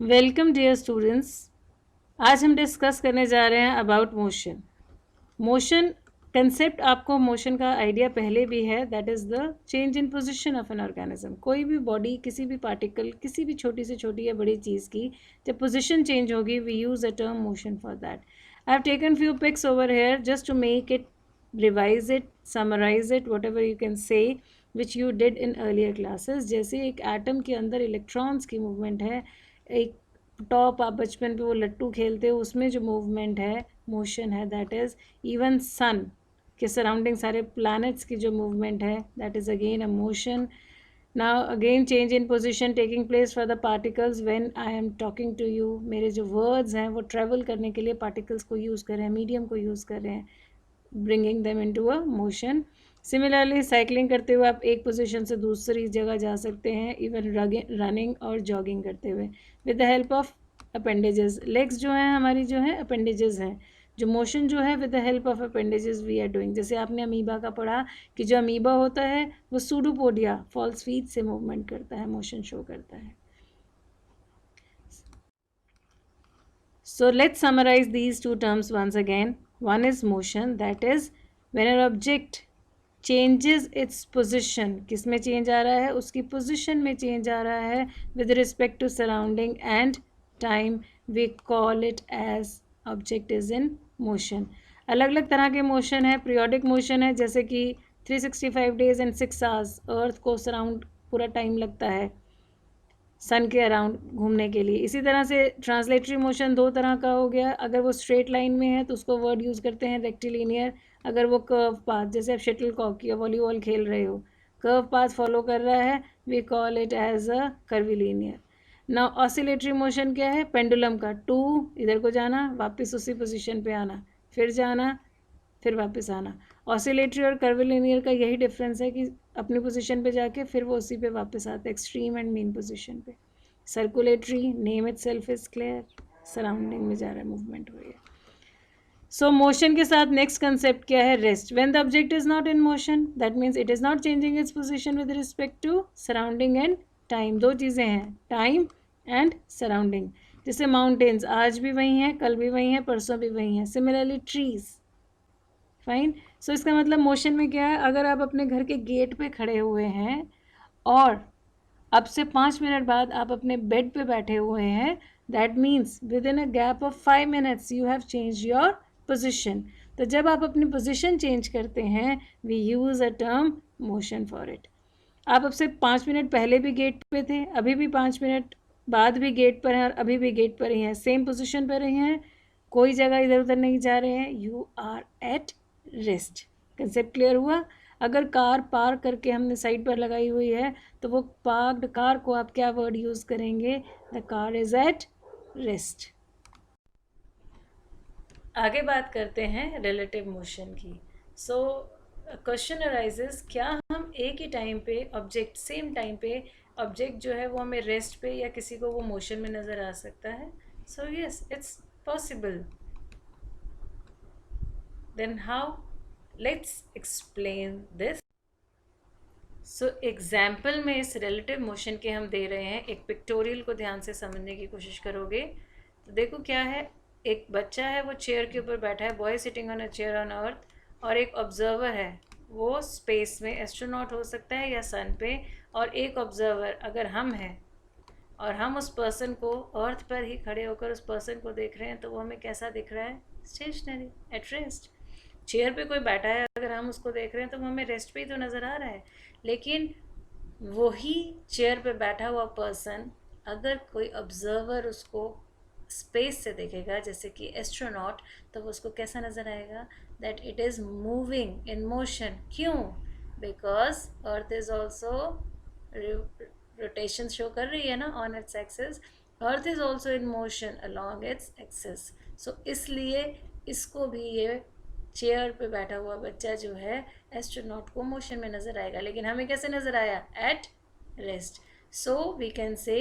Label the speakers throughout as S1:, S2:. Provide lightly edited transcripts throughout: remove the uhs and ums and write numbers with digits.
S1: Welcome dear students. आज हम discuss करने जा रहे हैं अबाउट मोशन। मोशन कंसेप्ट, आपको मोशन का आइडिया पहले भी है, that is the change in position of an organism. कोई भी बॉडी, किसी भी पार्टिकल, किसी भी छोटी से छोटी या बड़ी चीज़ की जब पोजीशन चेंज होगी, we use a term motion for that. I have taken few pics over here just to make it, revise it, summarise it, whatever you can say, which you did in earlier classes. जैसे एक atom के अंदर electrons की movement है, एक top, आप बचपन पे वो लट्टू खेलते हो, उसमें जो मूवमेंट है, मोशन है, दैट इज़ इवन सन के सराउंडिंग सारे प्लैनेट्स की जो मूवमेंट है, that is again a motion. Now again change in position taking place for the particles when I am talking to you. मेरे जो वर्ड्स हैं वो ट्रेवल करने के लिए पार्टिकल्स को यूज़ कर रहे हैं, मीडियम को यूज़ कर रहे हैं, bringing them into a motion. Similarly cycling करते हुए आप एक पोजीशन से दूसरी जगह जा सकते हैं, इवन रनिंग और जॉगिंग करते हुए with the help of appendages. Legs जो हैं हमारी, जो है अपेंडेजेस हैं। जो मोशन जो है with the help of appendages we are doing. जैसे आपने अमीबा का पढ़ा कि जो अमीबा होता है वो सूडोपोडिया, फॉल्स फीट से मूवमेंट करता है, मोशन शो करता है। So let's summarize these two terms once again. One is motion, that is when an object changes its position. किस में चेंज आ रहा है? उसकी पोजिशन में चेंज आ रहा है with respect to surrounding and time. We call it as object is in motion. अलग अलग तरह के मोशन है। पीरियोडिक मोशन है, जैसे कि 365 days and 6 hours अर्थ को सराउंड पूरा टाइम लगता है सन के अराउंड घूमने के लिए। इसी तरह से ट्रांसलेटरी मोशन दो तरह का हो गया। अगर वो स्ट्रेट लाइन में है तो उसको वर्ड यूज़ करते हैं रेक्टिलिनियर। अगर वो कर्व पाथ, जैसे आप शटल कॉक या वॉलीबॉल खेल रहे हो, कर्व पाथ फॉलो कर रहा है, we call it as a curvilinear. ना ऑसिलेटरी मोशन क्या है? पेंडुलम का टू, इधर को जाना, वापस उसी पोजिशन पे आना, फिर जाना, फिर वापस आना। ऑसिलेटरी और कर्विलिनियर का यही डिफरेंस है कि अपनी पोजीशन पे जाके फिर वो उसी पे वापस आता है, एक्सट्रीम एंड मीन पोजीशन पे। Circulatory, name it self is clear, surrounding में जा रहा है, मूवमेंट हो रही है। सो मोशन के साथ नेक्स्ट कंसेप्ट क्या है? Rest. When the object is not in motion, that means it is not changing its position with respect to surrounding and time. दो चीज़ें हैं, टाइम एंड सराउंडिंग। जैसे माउंटेन्स आज भी वही हैं, कल भी वही हैं, परसों भी वही हैं। Similarly trees, fine. सो इसका मतलब मोशन में क्या है? अगर आप अपने घर के गेट पे खड़े हुए हैं और अब से 5 मिनट बाद आप अपने बेड पे बैठे हुए हैं, that means within a gap of 5 minutes you have change your position. तो जब आप अपनी पोजिशन चेंज करते हैं, we use a term motion for it. आप अब से 5 मिनट पहले भी गेट पे थे, अभी भी 5 मिनट बाद भी गेट पर हैं और अभी भी गेट पर ही हैं, सेम पोजिशन पर ही हैं, कोई जगह इधर उधर नहीं जा रहे हैं, you are at rest. Concept clear हुआ? अगर कार पार्क करके हमने साइड पर लगाई हुई है तो वो पार्क्ड कार को आप क्या वर्ड यूज़ करेंगे? The car is at rest. आगे बात करते हैं रिलेटिव मोशन की। सो क्वेश्चन अराइजेस, क्या हम एक ही टाइम पे ऑब्जेक्ट, सेम टाइम पे ऑब्जेक्ट जो है वो हमें रेस्ट पे या किसी को वो मोशन में नज़र आ सकता है? So yes, it's possible. Then how? Let's explain this. So example में इस रिलेटिव मोशन के हम दे रहे हैं, एक पिक्टोरियल को ध्यान से समझने की कोशिश करोगे तो देखो क्या है। एक बच्चा है, वो चेयर के ऊपर बैठा है, boy sitting on a chair on earth, और एक ऑब्जर्वर है, वो स्पेस में एस्ट्रोनॉट हो सकता है या सन पे, और एक ऑब्जर्वर अगर हम हैं और हम उस पर्सन को अर्थ पर ही खड़े होकर उस पर्सन को देख रहे हैं, तो वो हमें कैसा दिख रहा है? Stationery, at rest. चेयर पे कोई बैठा है, अगर हम उसको देख रहे हैं तो वो हमें रेस्ट पे ही तो नज़र आ रहा है। लेकिन वही चेयर पे बैठा हुआ पर्सन, अगर कोई ऑब्जर्वर उसको स्पेस से देखेगा, जैसे कि एस्ट्रोनॉट, तो वो उसको कैसा नज़र आएगा? That it is moving in motion. क्यों? Because earth is also rotation show कर रही है ना on its axis. Earth is also in motion along its axis. So इसलिए इसको भी ये चेयर पे बैठा हुआ बच्चा जो है एस्ट्रोनॉट को मोशन में नज़र आएगा, लेकिन हमें कैसे नज़र आया? At rest. So we can say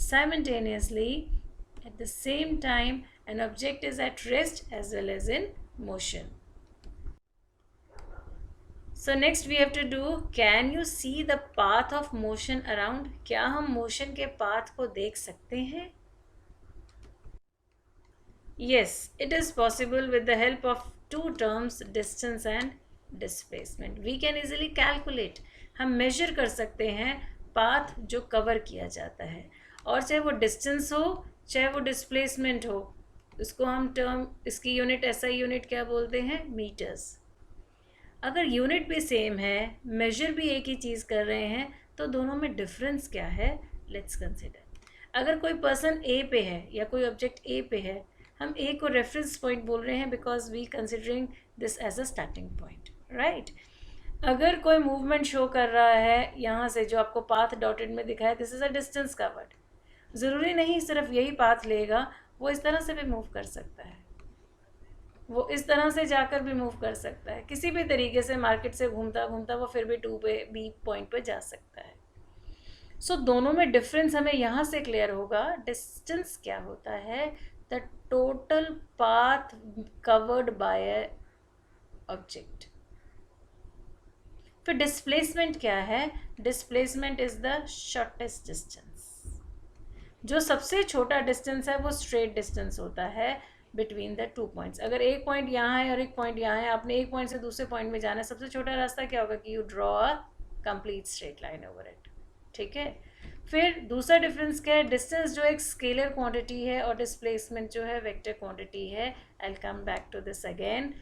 S1: simultaneously at the same time an object is at rest as well as in motion. So next we have to do, can you see the path of motion around? क्या हम motion के path को देख सकते हैं? Yes, it is possible with the help of two terms, distance and displacement. We can easily calculate. हम measure कर सकते हैं path जो cover किया जाता है, और चाहे वो distance हो चाहे वो displacement हो, इसको हम term, इसकी unit, SI unit क्या बोलते हैं? meters. अगर यूनिट भी सेम है, मेजर भी एक ही चीज़ कर रहे हैं, तो दोनों में डिफरेंस क्या है? Let's consider. अगर कोई पर्सन ए पे है या कोई ऑब्जेक्ट ए पे है, हम ए को रेफरेंस पॉइंट बोल रहे हैं because we considering this as a starting point, right. अगर कोई मूवमेंट शो कर रहा है यहाँ से, जो आपको पाथ डॉटेड में दिखा है, this is a distance covered. ज़रूरी नहीं सिर्फ यही पाथ लेगा, वो इस तरह से भी मूव कर सकता है, वो इस तरह से जाकर भी मूव कर सकता है, किसी भी तरीके से मार्केट से घूमता घूमता वो फिर भी टू पे बी पॉइंट पे जा सकता है। सो दोनों में डिफरेंस हमें यहाँ से क्लियर होगा। डिस्टेंस क्या होता है? The total path covered by a object. फिर डिस्प्लेसमेंट क्या है? Displacement is the shortest distance. जो सबसे छोटा डिस्टेंस है वो स्ट्रेट डिस्टेंस होता है बिटवीन द टू पॉइंट्स। अगर एक पॉइंट यहाँ है और एक पॉइंट यहाँ है, आपने एक पॉइंट से दूसरे पॉइंट में जाना है, सबसे छोटा रास्ता क्या होगा कि you draw a complete straight line over it, ठीक है। फिर दूसरा डिफरेंस क्या है? डिस्टेंस जो एक स्केलर क्वांटिटी है और डिस्प्लेसमेंट जो है वेक्टर क्वांटिटी है। I will come back to this again.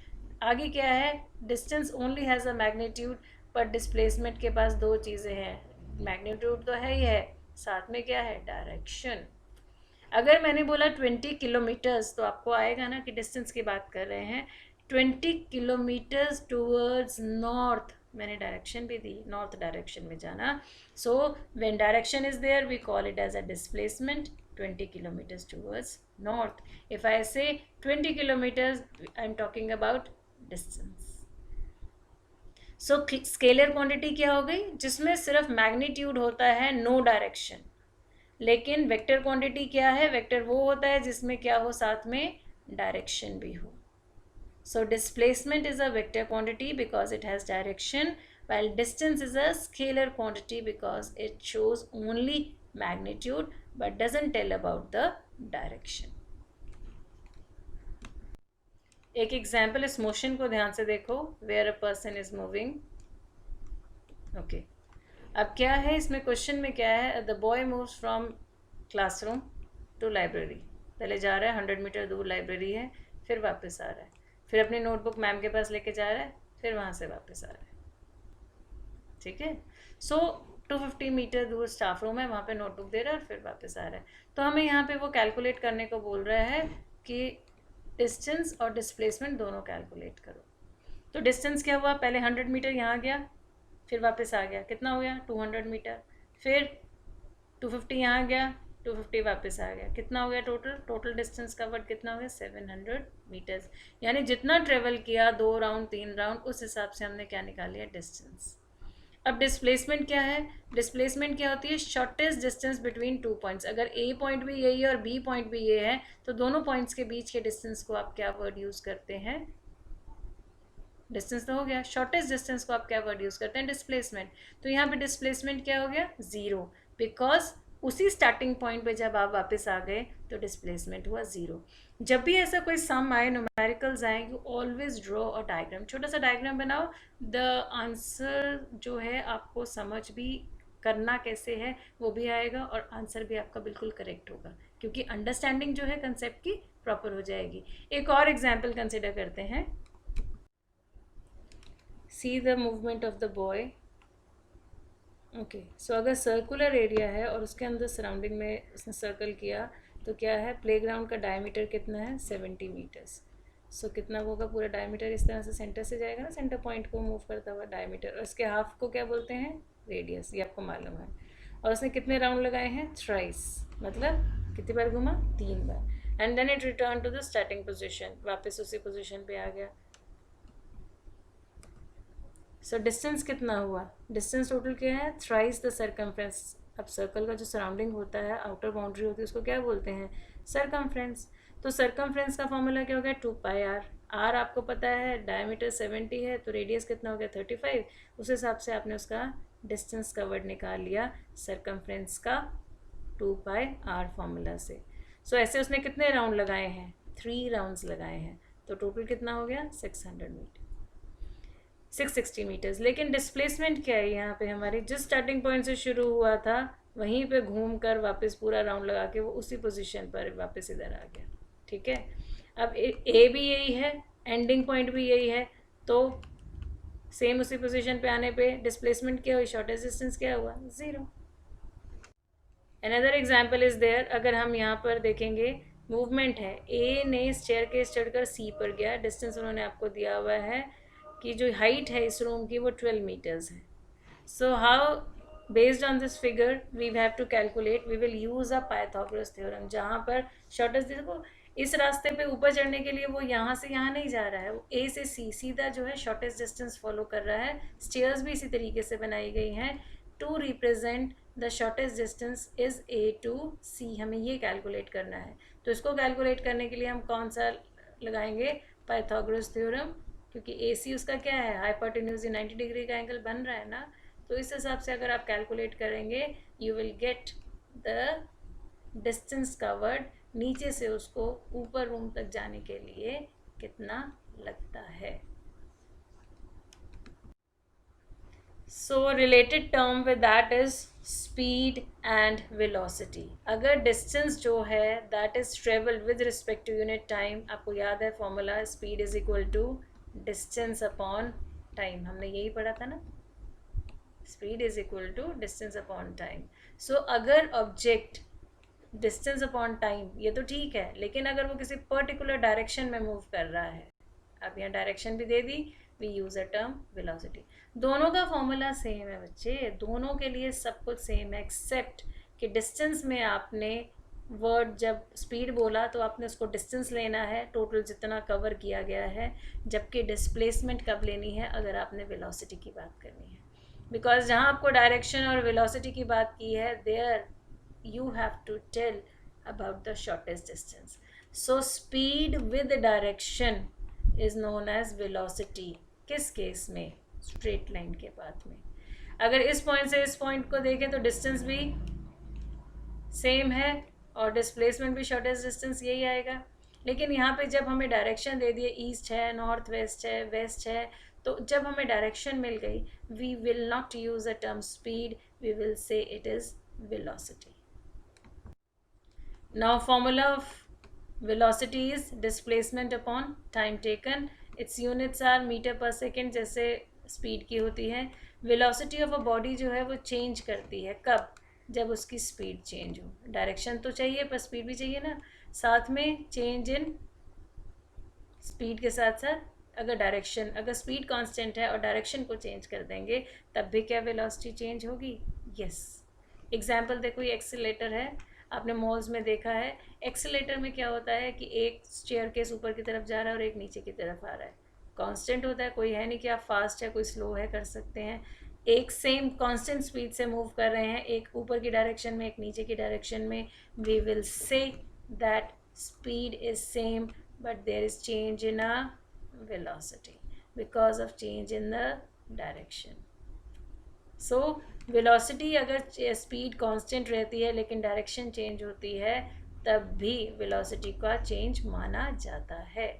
S1: आगे क्या है? Distance only has a magnitude, पर डिस्प्लेसमेंट के पास दो चीज़ें हैं, मैग्नीट्यूड तो है ही है, साथ में क्या है? डायरेक्शन। अगर मैंने बोला 20 किलोमीटर्स, तो आपको आएगा ना कि डिस्टेंस की बात कर रहे हैं। 20 किलोमीटर्स टूवर्ड्स नॉर्थ, मैंने डायरेक्शन भी दी, नॉर्थ डायरेक्शन में जाना। So when direction is there we call it as a displacement, 20 kilometres towards north. If I say 20 kilometres, I am talking about distance. So scalar quantity क्या हो गई? जिसमें सिर्फ मैग्नीट्यूड होता है, नो डायरेक्शन। लेकिन वेक्टर क्वांटिटी क्या है? वेक्टर वो होता है जिसमें क्या हो? साथ में डायरेक्शन भी हो। So displacement is a vector quantity because it has direction, while distance is a scalar quantity because it shows only magnitude but doesn't tell about the direction. एक एग्जाम्पल इस मोशन को ध्यान से देखो, where a person is moving. Okay, अब क्या है इसमें? क्वेश्चन में क्या है? The boy moves from classroom to library. पहले जा रहा है 100 मीटर दूर लाइब्रेरी है, फिर वापस आ रहा है, फिर अपनी नोटबुक मैम के पास लेके जा रहा है, फिर वहाँ से वापस आ रहा है, ठीक है। सो 250 मीटर दूर स्टाफ रूम है, वहाँ पे नोटबुक दे रहा है और फिर वापस आ रहा है। तो हमें यहाँ पे वो कैलकुलेट करने को बोल रहा है कि डिस्टेंस और डिस्प्लेसमेंट दोनों कैलकुलेट करो। तो डिस्टेंस क्या हुआ? पहले 100 मीटर यहाँ गया, फिर वापस आ गया, कितना हो गया? 200 मीटर। फिर 250 यहाँ गया, 250 वापस आ गया, कितना हो गया? टोटल डिस्टेंस कवर्ड कितना हो गया? 700 मीटर्स। यानी जितना ट्रेवल किया, 2 राउंड 3 राउंड, उस हिसाब से हमने क्या निकाल लिया? डिस्टेंस। अब डिस्प्लेसमेंट क्या है? डिस्प्लेसमेंट क्या होती है? Shortest distance between two points. अगर ए पॉइंट भी यही है और बी पॉइंट भी ये है, तो दोनों पॉइंट्स के बीच के डिस्टेंस को आप क्या वर्ड यूज़ करते हैं? डिस्टेंस तो हो गया, शॉर्टेस्ट डिस्टेंस को आप क्या वर्ड यूज़ करते हैं? डिस्प्लेसमेंट। तो यहाँ पे डिस्प्लेसमेंट क्या हो गया? 0, बिकॉज उसी स्टार्टिंग पॉइंट पे जब आप वापस आ गए तो डिस्प्लेसमेंट हुआ 0। जब भी ऐसा कोई सम आए, न्यूमेरिकल्स आए, you always draw a diagram, छोटा सा डायग्राम बनाओ। द आंसर जो है आपको समझ भी करना कैसे है वो भी आएगा, और आंसर भी आपका बिल्कुल करेक्ट होगा, क्योंकि अंडरस्टैंडिंग जो है कंसेप्ट की प्रॉपर हो जाएगी। एक और एग्जाम्पल कंसिडर करते हैं। See the movement of the boy. Okay, so अगर सर्कुलर एरिया है और उसके अंदर सराउंडिंग में उसने सर्कल किया, तो क्या है? प्लेग्राउंड का डायमीटर कितना है? 70 मीटर्स। सो कितना होगा पूरा डायमीटर? इस तरह से सेंटर से जाएगा ना, सेंटर पॉइंट को मूव करता हुआ डायमीटर, और इसके हाफ को क्या बोलते हैं? रेडियस, ये आपको मालूम है। और उसने कितने राउंड लगाए हैं? थ्राइस, मतलब कितनी बार घूमा? 3 बार। And then it return to the starting position, वापस उसी पोजिशन पे आ गया। सो डिस्टेंस कितना हुआ? डिस्टेंस टोटल क्या है? Thrice the circumference. अब सर्कल का जो सराउंडिंग होता है, आउटर बाउंड्री होती है, उसको क्या बोलते हैं? सरकमफ्रेंस। तो सरकमफ्रेंस का फॉर्मूला क्या हो गया? 2πr। आर आपको पता है, डायमीटर 70 है, तो रेडियस कितना हो गया? 35। उस हिसाब से आपने उसका डिस्टेंस कवर्ड निकाल लिया सरकमफ्रेंस का 2πr फॉर्मूला से। सो ऐसे उसने कितने राउंड लगाए हैं? 3 राउंड्स लगाए हैं, तो टोटल कितना हो गया 600 मीटर, 660 मीटर्स। लेकिन डिस्प्लेसमेंट क्या है यहाँ पे, हमारी जिस स्टार्टिंग पॉइंट से शुरू हुआ था वहीं पे घूम कर वापस पूरा राउंड लगा के वो उसी पोजीशन पर वापस इधर आ गया। ठीक है, अब ए भी यही है, एंडिंग पॉइंट भी यही है, तो सेम उसी पोजीशन पे आने पे डिस्प्लेसमेंट क्या हुई, शॉर्टेस्ट डिस्टेंस क्या हुआ, 0। अनदर एग्जाम्पल इज देयर, अगर हम यहाँ पर देखेंगे मूवमेंट है, ए ने स्टेयरकेस चढ़कर सी पर गया, डिस्टेंस उन्होंने आपको दिया हुआ है कि जो हाइट है इस रूम की वो 12 मीटर्स है। So how, based on this figure we have to calculate, we will use a Pythagoras theorem, जहाँ पर शॉर्टेस्ट, देखो इस रास्ते पे ऊपर चढ़ने के लिए वो यहाँ से यहाँ नहीं जा रहा है, वो ए से सी सीधा जो है शॉर्टेस्ट डिस्टेंस फॉलो कर रहा है। स्टेयर्स भी इसी तरीके से बनाई गई हैं to represent the shortest distance is A to C, हमें ये कैलकुलेट करना है। तो इसको कैलकुलेट करने के लिए हम कौन सा लगाएंगे, पाइथागोरस थ्योरम, क्योंकि ए सी उसका क्या है, हाइपोटेन्यूज 90 डिग्री का एंगल बन रहा है ना, तो इस हिसाब से अगर आप कैलकुलेट करेंगे you will get the distance covered, नीचे से उसको ऊपर रूम तक जाने के लिए कितना लगता है। So related term with that is speed and velocity. अगर डिस्टेंस जो है that is travel with respect to unit time, आपको याद है formula, speed is equal to distance upon time, हमने यही पढ़ा था ना, speed is equal to distance upon time. So अगर ऑब्जेक्ट डिस्टेंस अपॉन टाइम, ये तो ठीक है, लेकिन अगर वो किसी पर्टिकुलर डायरेक्शन में मूव कर रहा है, अब यहाँ डायरेक्शन भी दे दी, we use a term velocity. दोनों का फॉर्मूला सेम है बच्चे, दोनों के लिए सब कुछ सेम है, एक्सेप्ट कि डिस्टेंस में आपने वर्ड जब स्पीड बोला तो आपने उसको डिस्टेंस लेना है, टोटल जितना कवर किया गया है, जबकि डिस्प्लेसमेंट कब लेनी है अगर आपने वेलोसिटी की बात करनी है। बिकॉज जहाँ आपको डायरेक्शन और वेलोसिटी की बात की है, there you have to tell about the shortest distance. So speed with direction is known as velocity. किस केस में, स्ट्रेट लाइन के पाथ में। अगर इस पॉइंट से इस पॉइंट को देखें तो डिस्टेंस भी सेम है और डिस्प्लेसमेंट भी शॉर्टेस्ट डिस्टेंस यही आएगा, लेकिन यहाँ पे जब हमें डायरेक्शन दे दिए, ईस्ट है, नॉर्थ वेस्ट है, वेस्ट है, तो जब हमें डायरेक्शन मिल गई, we will not use a term speed, we will say it is velocity. Now formula of velocity is displacement upon time taken. Its units are meter per second, जैसे speed की होती है। velocity of a body जो है वो change करती है, कब, जब उसकी speed change हो। direction तो चाहिए पर speed भी चाहिए ना, साथ में change in speed के साथ साथ अगर डायरेक्शन, अगर स्पीड कांस्टेंट है और डायरेक्शन को चेंज कर देंगे तब भी क्या वेलोसिटी चेंज होगी, यस। एग्जाम्पल देखो, ये एक्सीलेटर है, आपने मॉल्स में देखा है, एक्सीलेटर में क्या होता है कि एक स्टेयर केस ऊपर की तरफ जा रहा है और एक नीचे की तरफ आ रहा है, कांस्टेंट होता है, कोई है नहीं कि आप फास्ट है कोई स्लो है कर सकते हैं, एक सेम कांस्टेंट स्पीड से मूव कर रहे हैं, एक ऊपर की डायरेक्शन में एक नीचे की डायरेक्शन में, we will say that speed is same but there is change in a velocity because of change in the direction. So velocity अगर speed constant रहती है लेकिन direction change होती है तब भी velocity का change माना जाता है।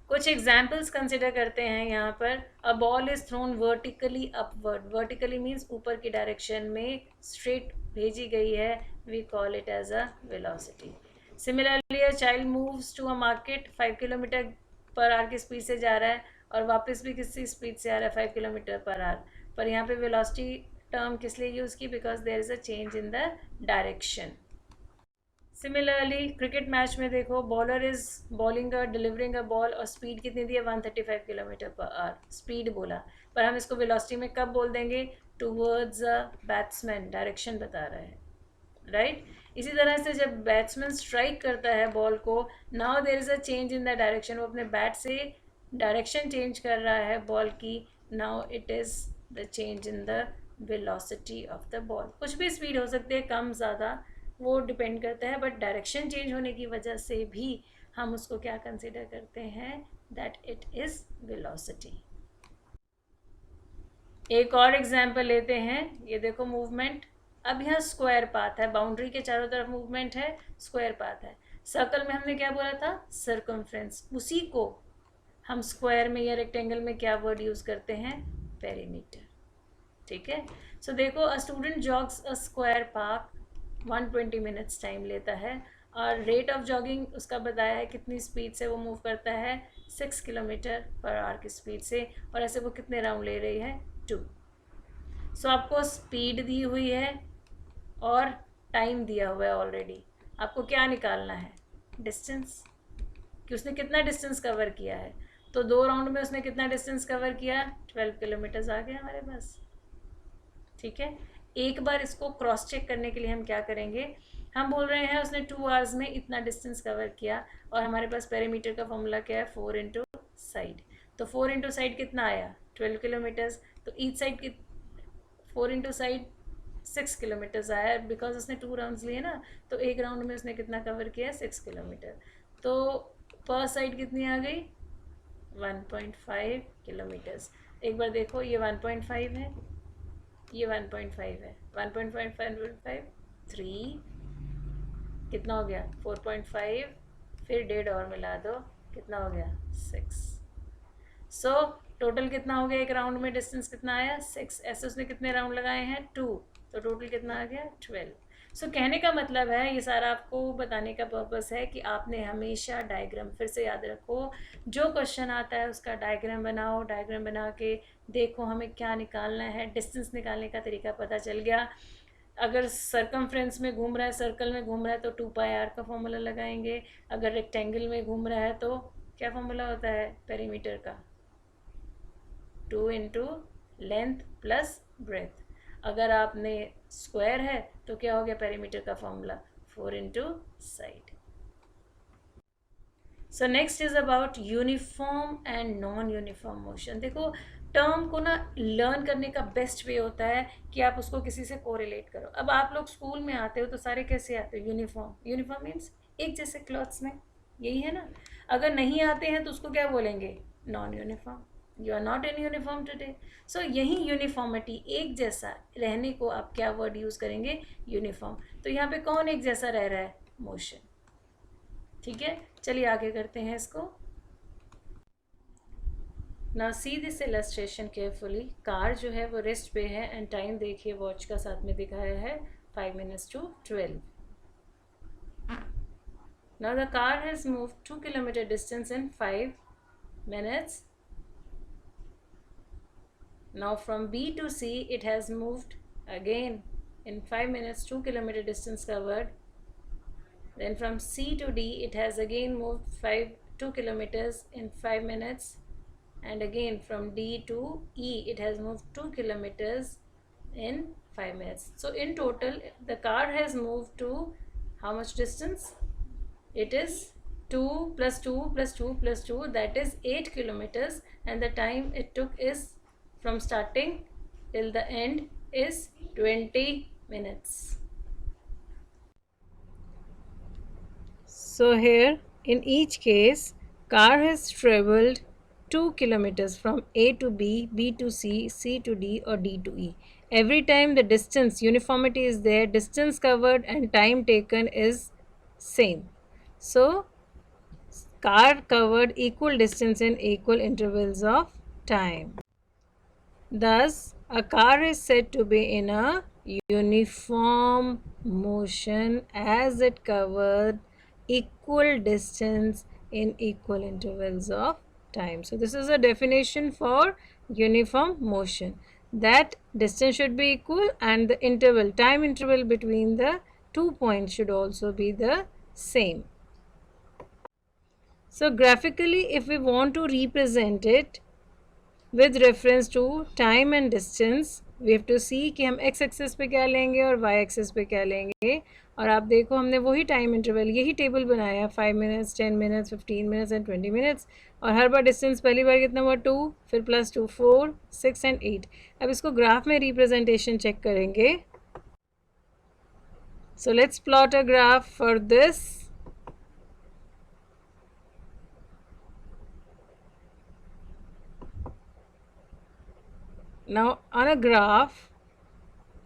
S1: कुछ एग्जाम्पल्स कंसिडर करते हैं यहाँ पर। A ball is thrown vertically upward, vertically means ऊपर की डायरेक्शन में स्ट्रेट भेजी गई है, we call it as a velocity. Similarly a child moves to a market, 5 kilometre per hour की स्पीड से जा रहा है और वापस भी किसी स्पीड से आ रहा है 5 किलोमीटर पर आवर, पर यहाँ पे वेलोसिटी टर्म किस लिए यूज़ की, because there is a change in the direction. Similarly cricket match में देखो, bowler is bowling delivering a ball और स्पीड कितनी दी है 135 किलोमीटर पर आवर, स्पीड बोला, पर हम इसको वेलोसिटी में कब बोल देंगे, टूवर्ड्स अ बैट्समैन, डायरेक्शन बता रहा है, राइट। इसी तरह से जब बैट्समैन स्ट्राइक करता है बॉल को, now there is a change in the direction, वो अपने बैट से डायरेक्शन चेंज कर रहा है बॉल की, now it is the change in the velocity of the ball. कुछ भी स्पीड हो सकती है, कम ज़्यादा, वो डिपेंड करता है, बट डायरेक्शन चेंज होने की वजह से भी हम उसको क्या कंसिडर करते हैं, दैट इट इज़ वेलोसिटी। एक और एग्जांपल लेते हैं, ये देखो मूवमेंट, अब यहाँ स्क्वायर पाथ है, बाउंड्री के चारों तरफ मूवमेंट है, स्क्वायर पाथ है, सर्कल में हमने क्या बोला था, सर्कमफ्रेंस, उसी को हम स्क्वायर में या रेक्टेंगल में क्या वर्ड यूज करते हैं, पेरीमीटर। ठीक है। सो देखो, a student जॉग्स a square park 120 minutes time लेता है, और रेट ऑफ जॉगिंग उसका बताया है कितनी स्पीड से वो मूव करता है, 6 किलोमीटर पर आवर की स्पीड से, और ऐसे वो कितने राउंड ले रही है, 2। सो आपको स्पीड दी हुई है और टाइम दिया हुआ है ऑलरेडी, आपको क्या निकालना है, डिस्टेंस, कि उसने कितना डिस्टेंस कवर किया है। तो 2 राउंड में उसने कितना डिस्टेंस कवर किया, 12 किलोमीटर्स आ गया हमारे पास। ठीक है। एक बार इसको क्रॉस चेक करने के लिए हम क्या करेंगे, हम बोल रहे हैं उसने 2 आवर्स में इतना डिस्टेंस कवर किया, और हमारे पास पेरीमीटर का फॉर्मूला क्या है, 4 इंटू साइड। तो 4 इंटू साइड कितना आया, 12 किलोमीटर्स। तो ईच साइड की 4 इंटू साइड 6 किलोमीटर्स आया, बिकॉज उसने 2 राउंड्स लिए ना, तो एक राउंड में उसने कितना कवर किया, 6 किलोमीटर। तो पर साइड कितनी आ गई, 1.5 किलोमीटर्स। एक बार देखो, ये 1.5 है, ये 1.5 है, 1.5 1.5 3, कितना हो गया, 4.5, फिर 1.5 और मिला दो, कितना हो गया, 6। सो टोटल कितना हो गया, एक राउंड में डिस्टेंस कितना आया, 6। ऐसे उसने कितने राउंड लगाए हैं, 2, तो टोटल कितना आ गया, 12। सो कहने का मतलब है, ये सारा आपको बताने का पर्पस है कि आपने हमेशा डायग्राम, फिर से याद रखो, जो क्वेश्चन आता है उसका डायग्राम बनाओ, डायग्राम बना के देखो हमें क्या निकालना है, डिस्टेंस निकालने का तरीका पता चल गया। अगर सर्कमफ्रेंस में घूम रहा है, सर्कल में घूम रहा है, तो 2πr का फॉर्मूला लगाएंगे। अगर रेक्टेंगल में घूम रहा है तो क्या फॉर्मूला होता है पेरीमीटर का, 2 इंटू लेंथ प्लस ब्रेथ। अगर आपने स्क्वायर है तो क्या हो गया पेरीमीटर का formula, 4 into side. So next is about uniform and non uniform motion. देखो, टर्म को ना लर्न करने का बेस्ट वे होता है कि आप उसको किसी से कोरिलेट करो। अब आप लोग स्कूल में आते हो तो सारे कैसे आते हो, यूनिफॉर्म, यूनिफॉर्म मीन्स एक जैसे क्लॉथ्स में, यही है ना। अगर नहीं आते हैं तो उसको क्या बोलेंगे, non uniform, you are not in uniform today. So यही यूनिफॉर्मिटी, एक जैसा रहने को आप क्या वर्ड यूज करेंगे, यूनिफॉर्म। तो यहाँ पे कौन एक जैसा रह रहा है, मोशन। ठीक है, चलिए आगे करते हैं इसको। Now see this illustration carefully. Car जो है वो रेस्ट पे है, एंड टाइम देखिए वॉच का साथ में दिखाया है 5 minutes to 12। Now the car has moved 2 kilometer distance in 5 minutes. Now from B to C it has moved again in 5 minutes, 2 kilometer distance covered. Then from C to D it has again moved 2 kilometers in 5 minutes. And again from D to E it has moved 2 kilometers in 5 minutes. So in total the car has moved to how much distance? It is 2 plus 2 plus 2 plus 2, that is 8 kilometers, and the time it took is from starting till the end is 20 minutes. So here in each case car has traveled 2 kilometers from A to B, B to C, C to D or D to E. Every time the distance uniformity is there, distance covered and time taken is same. So car covered equal distance in equal intervals of time. Thus, a car is said to be in a uniform motion as it covered equal distance in equal intervals of time. So, this is a definition for uniform motion, that distance should be equal and the interval, time interval between the 2 points should also be the same. So, graphically, if we want to represent it with reference to time and distance, we have to see कि हम x axis पे क्या लेंगे और y axis पे क्या लेंगे। और आप देखो हमने वही टाइम इंटरवल, यही टेबल बनाया, 5 minutes, 10 minutes, 15 minutes and 20 minutes। और हर बार डिस्टेंस पहली बार कितना हुआ, 2, फिर +2 4 6 एंड 8। अब इसको ग्राफ में रिप्रेजेंटेशन चेक करेंगे। So let's plot a graph for this. Now on a graph,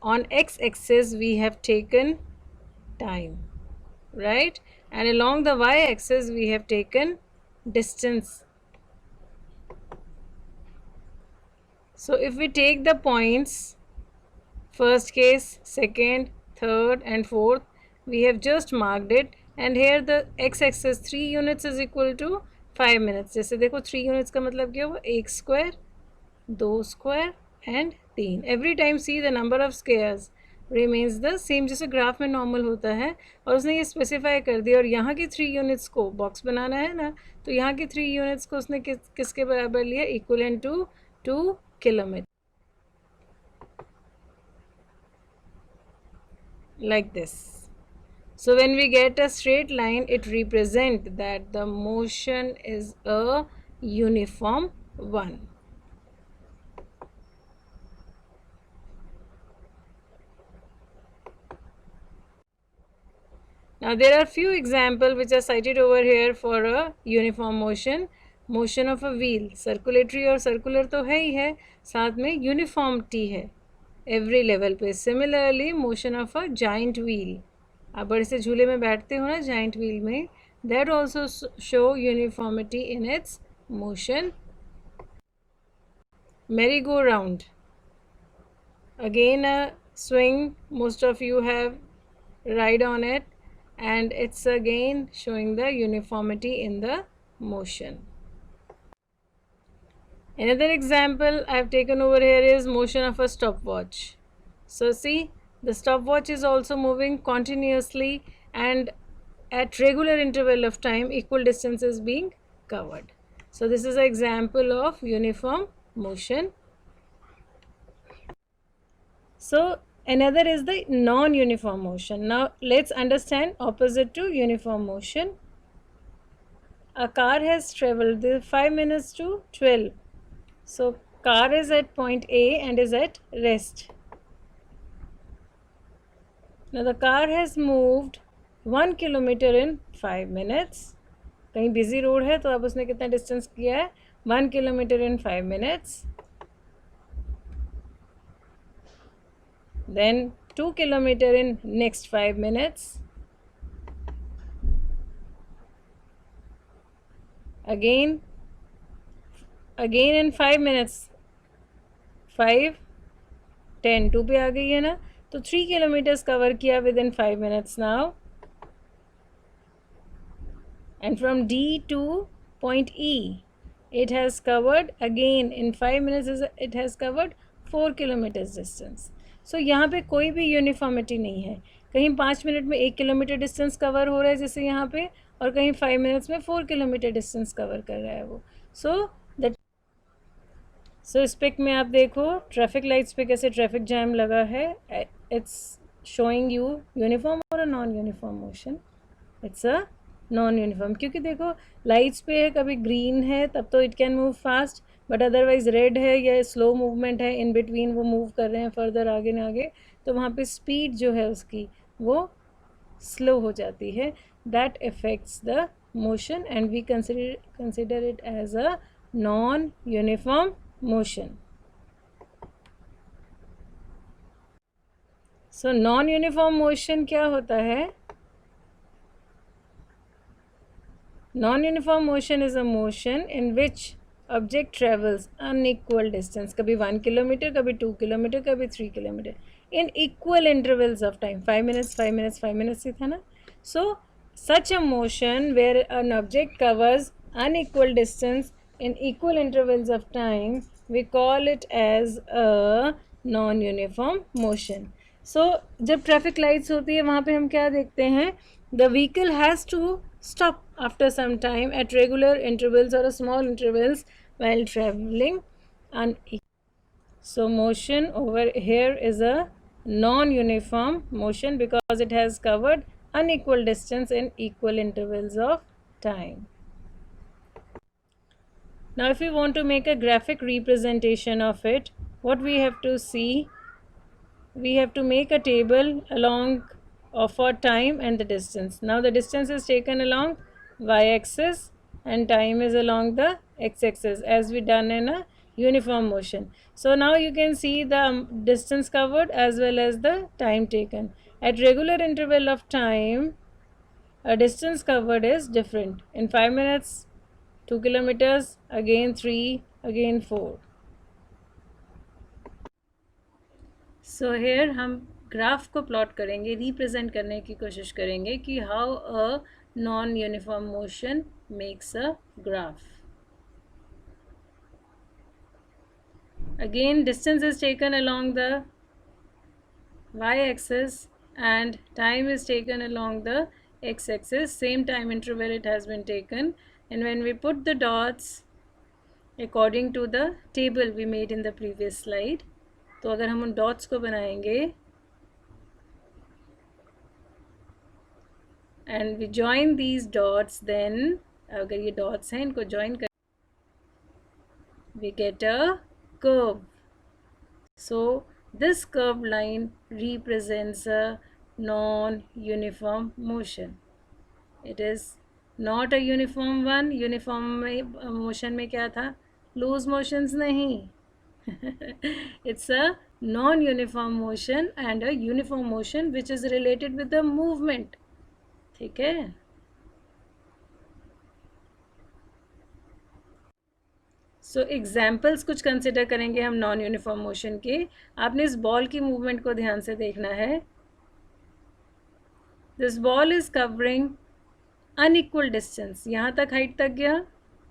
S1: on x-axis we have taken time, right? and along the y-axis we have taken distance. So if we take the points, first case, second, third and fourth, we have just marked it, and here the x-axis 3 units is equal to 5 minutes. जैसे देखो 3 units का मतलब क्या हुआ, 1 square, 2 square and 3. Every time see the number of squares remains the same, जैसे graph में normal होता है, और उसने ये स्पेसिफाई कर दिया, और यहाँ की 3 यूनिट्स को बॉक्स बनाना है ना, तो यहाँ की 3 यूनिट्स को उसने किसके बराबर लिया, equivalent to 2 kilometre, like this. So when we get a straight line, it represents that the motion is a uniform one. Now there are few examples which are cited over here for a uniform motion. Motion of a wheel, circulatory और circular तो है ही है, साथ में uniformity है every level पे. Similarly motion of a giant wheel, आप बड़े से झूले में बैठते हो ना giant wheel में, that also show uniformity in its motion. Merry-go-round, again a swing, most of you have ride on it, and it's again showing the uniformity in the motion. Another example I have taken over here is motion of a stopwatch. So see, the stopwatch is also moving continuously, and at regular interval of time equal distance is being covered. So this is an example of uniform motion. So another is the non-uniform motion. Now let's understand opposite to uniform motion. A car has traveled the 5 minutes to 12. So car is at point A and is at rest. Now the car has moved 1 kilometer in 5 minutes. कहीं busy road है तो अब उसने कितना distance किया है, 1 kilometer in 5 minutes. Then 2 kilometer in next 5 minutes. Again in 5 minutes, 5, 10, 2 पे आ गई है ना, तो 3 kilometers cover किया within 5 minutes now. And from D to point E, it has covered again in 5 minutes, it has covered 4 kilometers distance. So यहाँ पे कोई भी यूनिफॉर्मिटी नहीं है, कहीं 5 मिनट में 1 किलोमीटर डिस्टेंस कवर हो रहा है जैसे यहाँ पे, और कहीं 5 मिनट्स में 4 किलोमीटर डिस्टेंस कवर कर रहा है वो. सो इस पिक में आप देखो ट्रैफिक लाइट्स पे कैसे ट्रैफिक जैम लगा है. इट्स शोइंग यू यूनिफॉर्म और अ non uniform motion. It's a non uniform, क्योंकि देखो लाइट्स पे है, कभी ग्रीन है तब तो it can move fast, but otherwise red है या स्लो मूवमेंट है, इन बिटवीन वो मूव कर रहे हैं फर्दर आगे ना आगे, तो वहाँ पे स्पीड जो है उसकी वो स्लो हो जाती है. That effects the motion and we consider it as a non uniform motion. So non uniform motion क्या होता है? Non-uniform motion is a motion in which object travels unequal distance, कभी 1 किलोमीटर, कभी 2 किलोमीटर, कभी 3 kilometre, in equal intervals of time. 5 minutes, 5 minutes, 5 minutes ही था ना. So such a motion where an object covers unequal distance in equal intervals of time, we call it as a non-uniform motion. So जब traffic lights होती है वहाँ पे हम क्या देखते हैं? The vehicle has to stop after some time at regular intervals or small intervals while traveling unequal. So motion over here is a non-uniform motion because it has covered unequal distance in equal intervals of time. Now if we want to make a graphic representation of it, what we have to see, we have to make a table along for time and the distance. Now the distance is taken along y-axis and time is along the x-axis as we done in a uniform motion. So now you can see the distance covered as well as the time taken. At regular interval of time, A distance covered is different. In 5 minutes, 2 kilometers, again 3, again 4. So here हम graph को plot करेंगे, represent करने की कोशिश करेंगे कि how a non uniform motion makes a graph. Again, distance is taken along the y-axis and time is taken along the x-axis. Same time interval it has been taken, and when we put the dots according to the table we made in the previous slide, तो अगर हम उन dots को बनाएंगे and we join these dots, then अगर ये dots हैं इनको join कर we get a curve. So this curved line represents a non-uniform motion. It is not a uniform one. Uniform motion में क्या था? Loose motions नहीं. It's a non-uniform motion and a uniform motion which is related with the movement. ठीक है. सो examples कुछ consider करेंगे हम non uniform motion के. आपने इस बॉल की मूवमेंट को ध्यान से देखना है. This ball is covering unequal distance. यहाँ तक हाइट तक गया,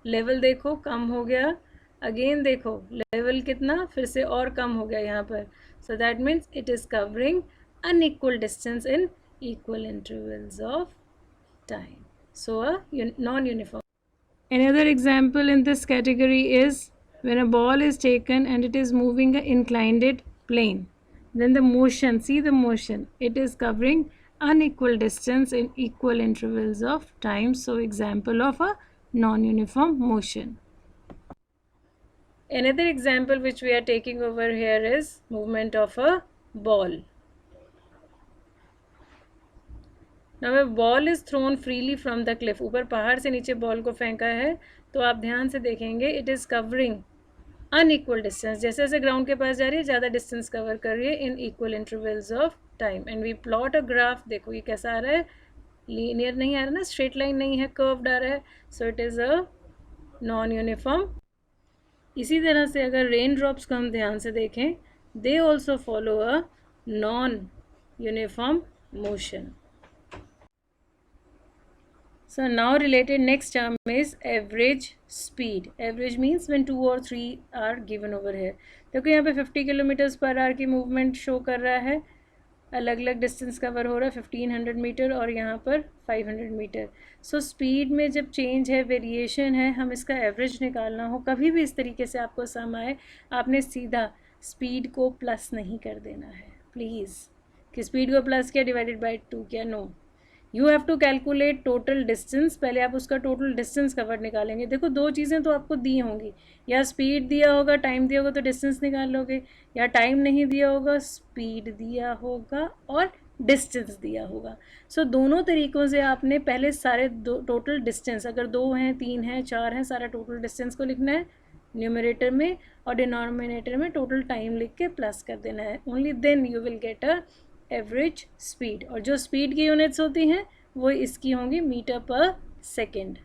S1: लेवल देखो कम हो गया, अगेन देखो लेवल कितना फिर से और कम हो गया यहाँ पर. So that means it is covering unequal distance in equal intervals of time. So a non uniform. Another example in this category is when a ball is taken and it is moving an inclined plane. Then the motion, see the motion, it is covering unequal distance in equal intervals of time. So example of a non-uniform motion. Another example which we are taking over here is movement of a ball. Now a ball is thrown freely from the cliff. ऊपर पहाड़ से नीचे ball को फेंका है तो आप ध्यान से देखेंगे it is covering unequal distance. जैसे जैसे ग्राउंड के पास जा रही है ज़्यादा डिस्टेंस कवर कर रही है in equal intervals of time. And we plot a graph. देखो ये कैसा आ रहा है, लीनियर नहीं आ रहा ना, स्ट्रेट लाइन नहीं है, कर्व्ड आ रहा है. So it is a non uniform. इसी तरह से अगर रेन ड्रॉप्स को हम ध्यान से देखें, they also follow a non uniform motion. So now related next term is average speed. Average means when 2 or 3 are given over here. देखो यहाँ पे 50 किलोमीटर्स पर आवर की मूवमेंट शो कर रहा है. अलग अलग डिस्टेंस कवर हो रहा है, 1500 मीटर और यहाँ पर 500 मीटर. सो स्पीड में जब चेंज है, वेरिएशन है, हम इसका एवरेज निकालना हो, कभी भी इस तरीके से आपको सम आए, आपने सीधा स्पीड को प्लस नहीं कर देना है प्लीज़. कि स्पीड को प्लस किया डिवाइडेड बाई 2 किया, no. You have to calculate total distance. पहले आप उसका टोटल डिस्टेंस कवर निकालेंगे. देखो दो चीज़ें तो आपको दी होंगी, या स्पीड दिया होगा, टाइम दिया होगा तो डिस्टेंस निकाल लोगे, या टाइम नहीं दिया होगा, स्पीड दिया होगा और डिस्टेंस दिया होगा. सो दोनों तरीक़ों से आपने पहले सारे टोटल डिस्टेंस, अगर 2 हैं, 3 हैं, 4 हैं, सारा टोटल डिस्टेंस को लिखना है न्यूमरेटर में, और डिनोमिनेटर में टोटल टाइम लिख के प्लस कर देना है. Only then you will get a average speed. और जो स्पीड की यूनिट्स होती हैं वो इसकी होंगी मीटर पर सेकेंड.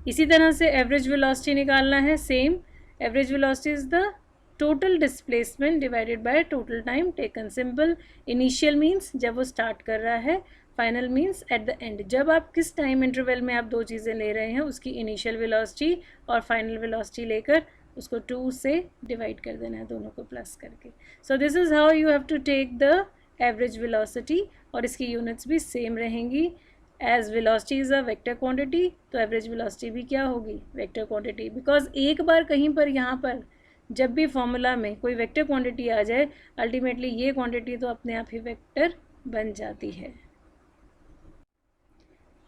S1: इसी तरह से एवरेज वेलोसिटी निकालना है. Same, average velocity is the total displacement divided by total time taken. Simple. Initial means जब वो स्टार्ट कर रहा है, final means at the end. जब आप किस टाइम इंटरवल में आप दो चीज़ें ले रहे हैं उसकी इनिशियल वेलोसिटी और फाइनल वेलोसिटी लेकर उसको 2 से डिवाइड कर देना है, दोनों को प्लस करके. So this is how you have to take the average velocity. और इसकी यूनिट्स भी सेम रहेंगी. As velocity is a vector quantity, तो एवरेज वेलोसिटी भी क्या होगी, वेक्टर क्वांटिटी. बिकॉज एक बार कहीं पर यहाँ पर जब भी फॉर्मूला में कोई वेक्टर क्वांटिटी आ जाए, अल्टीमेटली ये क्वांटिटी तो अपने आप ही वेक्टर बन जाती है.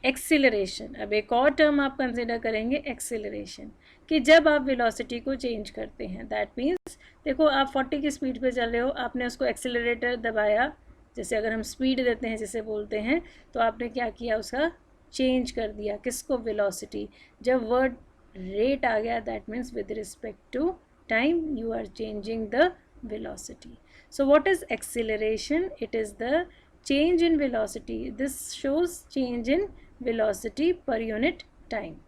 S1: एक्सीलरेशन. अब एक और टर्म आप कंसिडर करेंगे, एक्सीलरेशन, कि जब आप वेलोसिटी को चेंज करते हैं. दैट मीन्स देखो आप 40 की स्पीड पे चल रहे हो, आपने उसको एक्सीलरेटर दबाया, जैसे अगर हम स्पीड देते हैं जिसे बोलते हैं, तो आपने क्या किया, उसका चेंज कर दिया. किसको, वेलोसिटी. जब वर्ड रेट आ गया that means with respect to time you are changing the velocity. So what is acceleration? It is the change in velocity. This shows change in velocity per unit time.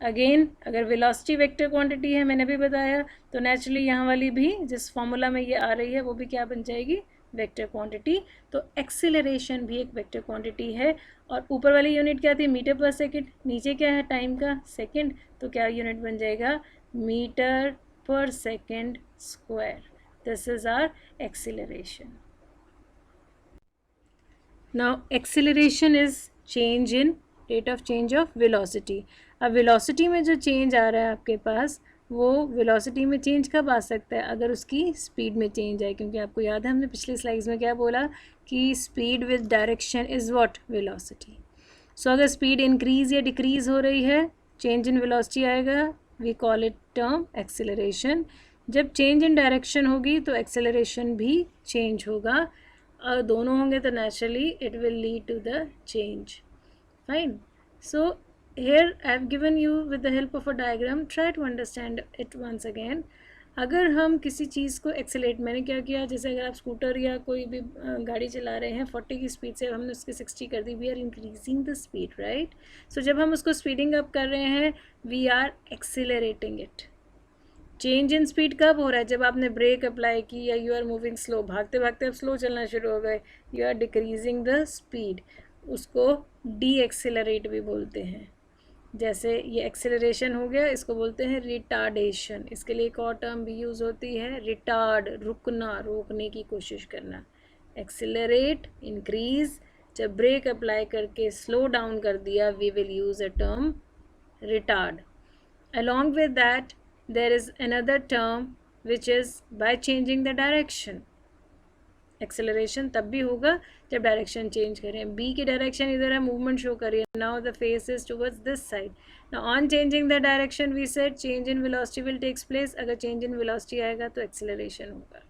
S1: Again अगर velocity vector quantity है, मैंने भी बताया, तो naturally यहाँ वाली भी जिस फॉर्मूला में ये आ रही है वो भी क्या बन जाएगी, वेक्टर क्वांटिटी. तो एक्सीलरेशन भी एक वेक्टर क्वांटिटी है. और ऊपर वाली यूनिट क्या थी, मीटर पर सेकेंड, नीचे क्या है, टाइम का, सेकेंड. तो क्या यूनिट बन जाएगा, metre per second square. This is our acceleration. Now acceleration is change in rate of change of velocity. अब वेलोसिटी में जो चेंज आ रहा है आपके पास, वो वेलोसिटी में चेंज कब आ सकता है, अगर उसकी स्पीड में चेंज आए. क्योंकि आपको याद है हमने पिछली स्लाइड्स में क्या बोला कि speed with direction is what, velocity. So अगर स्पीड इंक्रीज या डिक्रीज हो रही है, चेंज इन वेलोसिटी आएगा, we call it term acceleration. जब चेंज इन डायरेक्शन होगी तो एक्सेलरेशन भी चेंज होगा. और दोनों होंगे तो naturally it will lead to the change. Fine. So here I have given you with the help of a diagram, try to understand it once again. अगर हम किसी चीज़ को एक्सेलेरेट, मैंने क्या किया, जैसे अगर आप स्कूटर या कोई भी गाड़ी चला रहे हैं 40 की स्पीड से, हमने उसकी 60 कर दी, we are increasing the speed, right. So जब हम उसको स्पीडिंग अप कर रहे हैं, we are accelerating it. Change in speed कब हो रहा है, जब आपने ब्रेक अप्लाई की या यू आर मूविंग स्लो, भागते भागते आप स्लो चलना शुरू हो गए, you are decreasing the speed. उसको डी एक्सेलरेट भी बोलते हैं. जैसे ये एक्सेलरेशन हो गया, इसको बोलते हैं रिटार्डेशन. इसके लिए एक और टर्म भी यूज़ होती है, रिटार्ड, रुकना, रोकने की कोशिश करना. Accelerate, increase. जब ब्रेक अप्लाई करके स्लो डाउन कर दिया, we will use a term retard. Along with that there is another term which is by changing the direction. Acceleration तब भी होगा जब डायरेक्शन चेंज करें. बी की डायरेक्शन इधर है, मूवमेंट शो करिए. Now the face is towards this side. Now on changing the direction we said change in velocity will takes place. अगर चेंज इन वेलोसिटी आएगा तो एक्सेलरेशन होगा.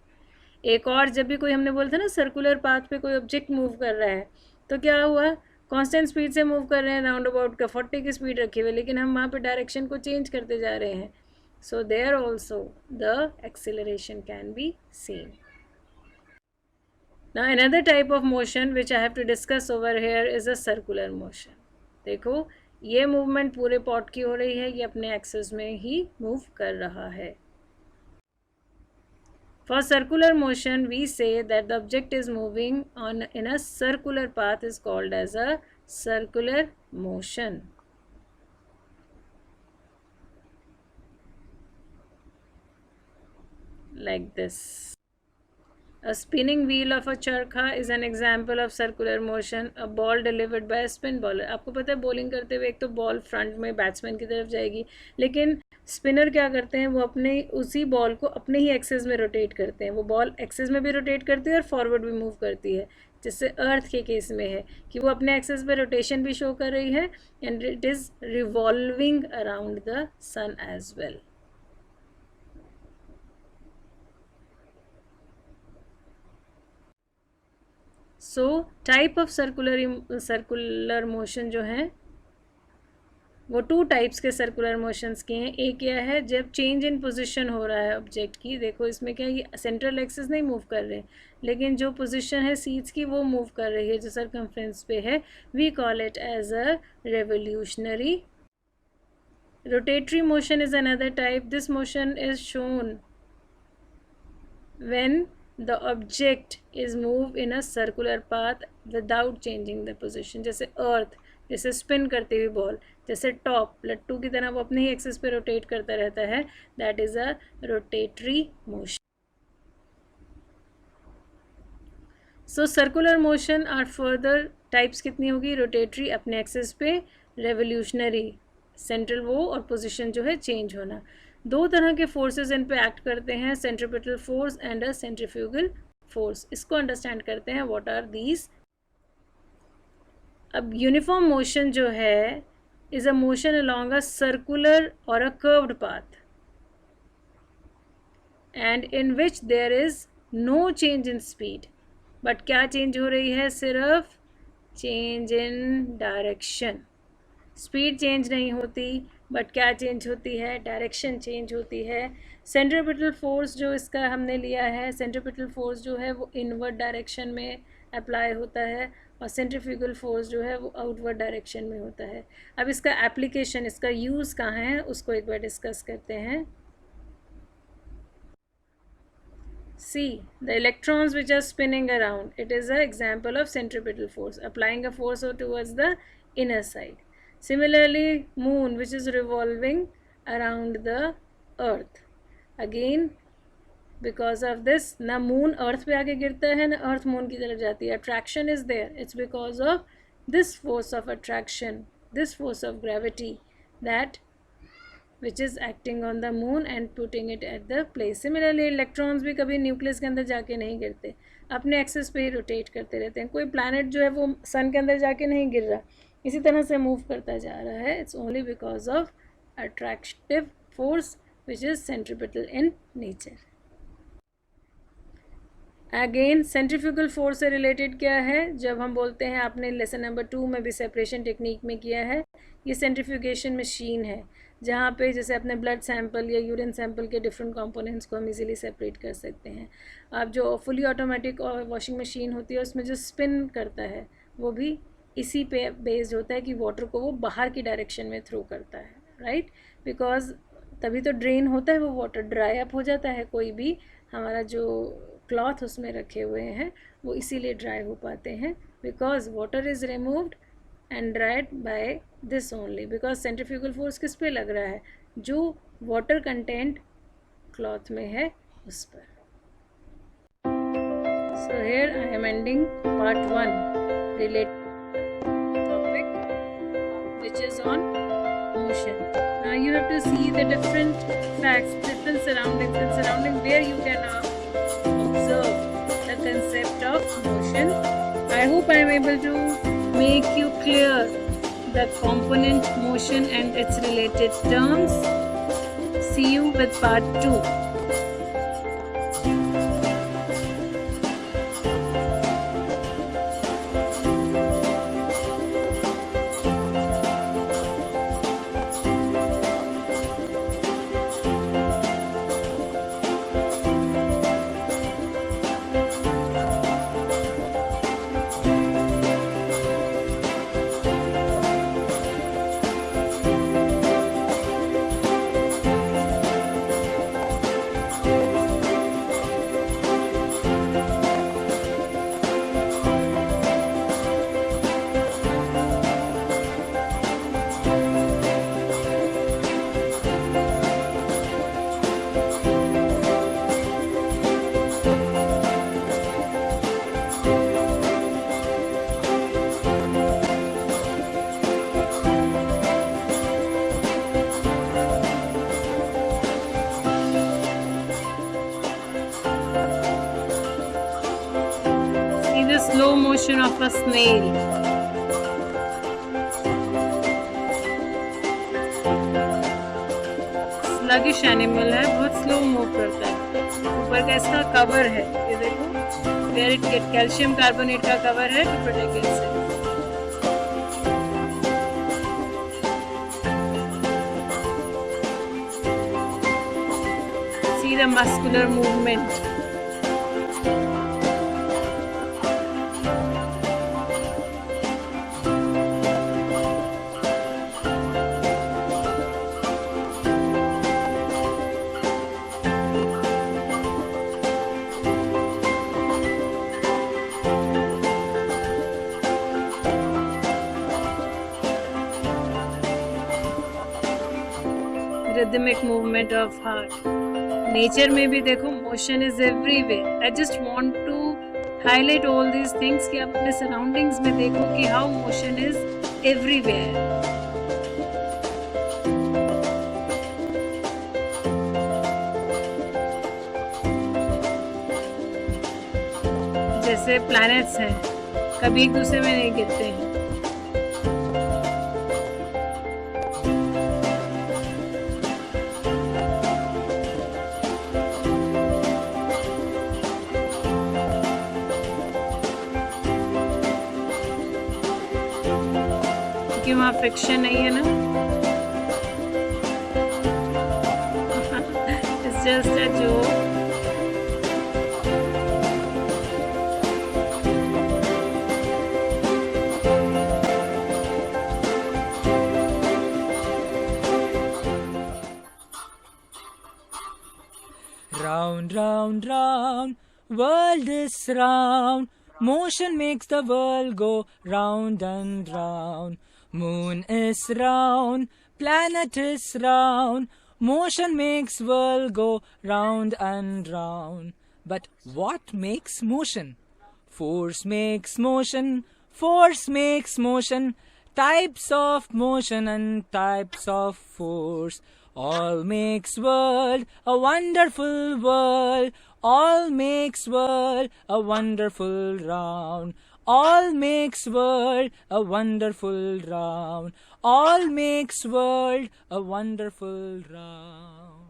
S1: एक और, जब भी कोई हमने बोलता ना सर्कुलर पाथ पे कोई ऑब्जेक्ट मूव कर रहा है, तो क्या हुआ, कांस्टेंट स्पीड से मूव कर रहे हैं, राउंड अबाउट का 40 की स्पीड रखी हुई, लेकिन हम वहाँ पे डायरेक्शन को चेंज करते जा रहे हैं. So there also the acceleration can be seen. Now another type of motion which I have to discuss over here is a circular motion. देखो ये मूवमेंट पूरे पॉट की हो रही है, ये अपने एक्सिस में ही मूव कर रहा है. For circular motion we say that the object is moving on in a circular path is called as a circular motion. Like this. A spinning wheel of a charkha is an example of circular motion. A ball delivered by a spin bowler. आपको पता है bowling करते हुए एक तो ball front में batsman की तरफ जाएगी, लेकिन स्पिनर क्या करते हैं, वो अपने उसी बॉल को अपने ही एक्सिस में रोटेट करते हैं. वो बॉल एक्सिस में भी रोटेट करती है और फॉरवर्ड भी मूव करती है. जैसे अर्थ के केस में है कि वो अपने एक्सिस पे रोटेशन भी शो कर रही है and it is revolving around the sun as well. So type of circular motion जो हैं वो टू टाइप्स के सर्कुलर मोशंस के हैं. एक क्या है, जब चेंज इन पोजीशन हो रहा है ऑब्जेक्ट की. देखो इसमें क्या, ये सेंट्रल एक्सिस नहीं मूव कर रहे, लेकिन जो पोजीशन है सीट्स की वो मूव कर रही है जो सरकमफ्रेंस पे है. We call it as a revolutionary. Rotatory motion is another type. This motion is shown when the object is moved in a circular path without changing the position. जैसे अर्थ, जैसे स्पिन करती हुई बॉल, जैसे top लट्टू की तरह वो अपने ही एक्सिस पे रोटेट करता रहता है, that is a rotatory motion. So circular motion are further types कितनी होगी, रोटेटरी अपने एक्सिस पे, रेवोल्यूशनरी सेंट्रल वो और पोजीशन जो है चेंज होना. दो तरह के फोर्सेस इन पे एक्ट करते हैं, centripetal force and a centrifugal force. इसको अंडरस्टैंड करते हैं, व्हाट आर दीज. अब यूनिफॉर्म मोशन जो है is a motion along a circular और a curved path and in which there is no change in speed. But क्या चेंज हो रही है, सिर्फ change in direction. Speed change नहीं होती, बट क्या चेंज होती है, डायरेक्शन चेंज होती है. सेंट्रीपिटल फोर्स जो इसका हमने लिया है, सेंट्रीपिटल फोर्स जो है वो इनवर्ड डायरेक्शन में अप्लाई होता है और सेंट्रीफ्यूगल फोर्स जो है वो आउटवर्ड डायरेक्शन में होता है. अब इसका एप्लीकेशन, इसका यूज़ कहाँ है उसको एक बार डिस्कस करते हैं. See, the electrons which are spinning around, it is an example of centripetal force, applying a force towards the inner side. Similarly, moon which is revolving around the earth. Again, because of this, na moon earth पे आके गिरता है, ना earth moon की तरफ जाती है. Attraction is there. It's because of this force of attraction, this force of gravity that which is acting on the moon and putting it at the place. Similarly, electrons भी कभी nucleus के अंदर जाके नहीं गिरते, अपने एक्सिस पे ही rotate करते रहते हैं. कोई प्लैनेट जो है वो सन के अंदर जाके नहीं गिर रहा, इसी तरह से मूव करता जा रहा है. It's only because of attractive force which is centripetal in nature. Again centrifugal force से रिलेटेड क्या है, जब हम बोलते हैं, आपने लेसन नंबर 2 में भी सेपरेशन टेक्निक में किया है, ये सेंट्रीफ्यूगेशन मशीन है जहाँ पे जैसे अपने ब्लड सैंपल या यूरिन सैंपल के डिफरेंट कंपोनेंट्स को हम इजीली सेपरेट कर सकते हैं. अब जो फुली ऑटोमेटिक वॉशिंग मशीन होती है उसमें जो स्पिन करता है वो भी इसी पे बेस्ड होता है कि वाटर को वो बाहर की डायरेक्शन में थ्रो करता है, राइट. बिकॉज तभी तो ड्रेन होता है वो वाटर, ड्राई अप हो जाता है. कोई भी हमारा जो क्लॉथ उसमें रखे हुए हैं वो इसीलिए ड्राई हो पाते हैं, because water is removed and dried by this only. Because centrifugal force किस पे लग रहा है, जो वाटर कंटेंट क्लॉथ में है उस पर. So here I am ending part 1 related topic which is on motion. Now you have to see the different facts, different surrounding where you can observe the concept of motion. I hope I am able to make you clear the component motion and its related terms. See you with part 2. Slow motion of a snail. Sluggish animal है, बहुत slow move करता है. ऊपर का इसका cover है, ये देखो, where it get calcium carbonate का कवर है to protect itself. See the muscular movement. Rhythmic movement of heart. Nature में भी देखो motion is everywhere. I just want to highlight all these things कि आप अपने सराउंडिंग्स में देखो कि हाउ मोशन इज एवरीवेयर. जैसे प्लैनेट्स हैं, कभी एक दूसरे में नहीं गिरते हैं. क्योंकि वहाँ फ्रिक्शन नहीं है ना. It's just a joke.
S2: round, round. World is round. Motion makes the world go round and round. Moon is round. Planet is round. Motion makes world go round and round. But what makes motion? Force makes motion. Force makes motion. Types of motion and types of force. All makes world a wonderful world. All makes world a wonderful round. All makes world a wonderful round. All makes world a wonderful round.